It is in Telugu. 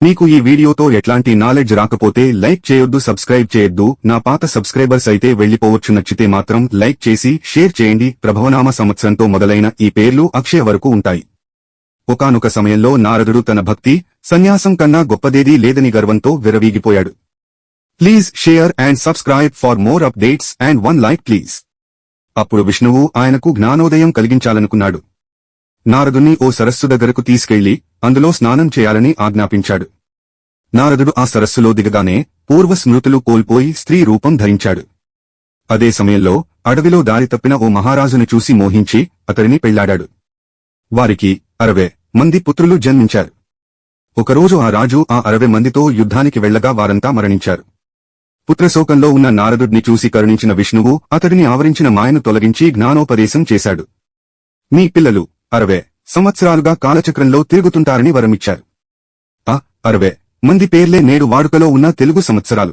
మీకు ఈ వీడియోతో ఎట్లాంటి నాలెడ్జ్ రాకపోతే లైక్ చేయొద్దు, సబ్స్క్రైబ్ చేయొద్దు. నా పాత సబ్స్క్రైబర్స్ అయితే వెళ్లిపోవచ్చు. నచ్చితే మాత్రం లైక్ చేసి షేర్ చేయండి. ప్రభవనామ సంవత్సరంతో మొదలైన ఈ పేర్లు అక్షయ వరకు ఉంటాయి. ఒకానొక సమయంలో నారదుడు తన భక్తి సన్యాసం కన్నా గొప్పదేదీ లేదని గర్వంతో విరవీగిపోయాడు. Please share and subscribe for more updates and 1 like please. అప్పుడు విష్ణువు ఆయనకు జ్ఞానోదయం కలిగించాలనుకున్నాడు. నారదుణ్ణి ఓ సరస్సు దగ్గరకు తీసుకెళ్లి అందులో స్నానం చేయాలని ఆజ్ఞాపించాడు. నారదుడు ఆ సరస్సులో దిగగానే పూర్వ స్మృతులు కోల్పోయి స్త్రీ రూపం ధరించాడు. అదే సమయంలో అడవిలో దారి తప్పిన ఓ మహారాజును చూసి మోహించి అతడిని పెళ్లాడాడు. వారికి 60 మంది పుత్రులు జన్మించారు. ఒకరోజు ఆ రాజు ఆ 60 మందితో యుద్ధానికి వెళ్లగా వారంతా మరణించారు. పుత్రశోకంలో ఉన్న నారదుడిని చూసి కరుణించిన విష్ణువు అతడిని ఆవరించిన మాయను తొలగించి జ్ఞానోపదేశం చేశాడు. మీ పిల్లలు 60 సంవత్సరాలుగా కాలచక్రంలో తిరుగుతుంటారని వరమిచ్చారు. ఆ 60 మంది పేర్లే నేడు వాడుకలో ఉన్న తెలుగు సంవత్సరాలు.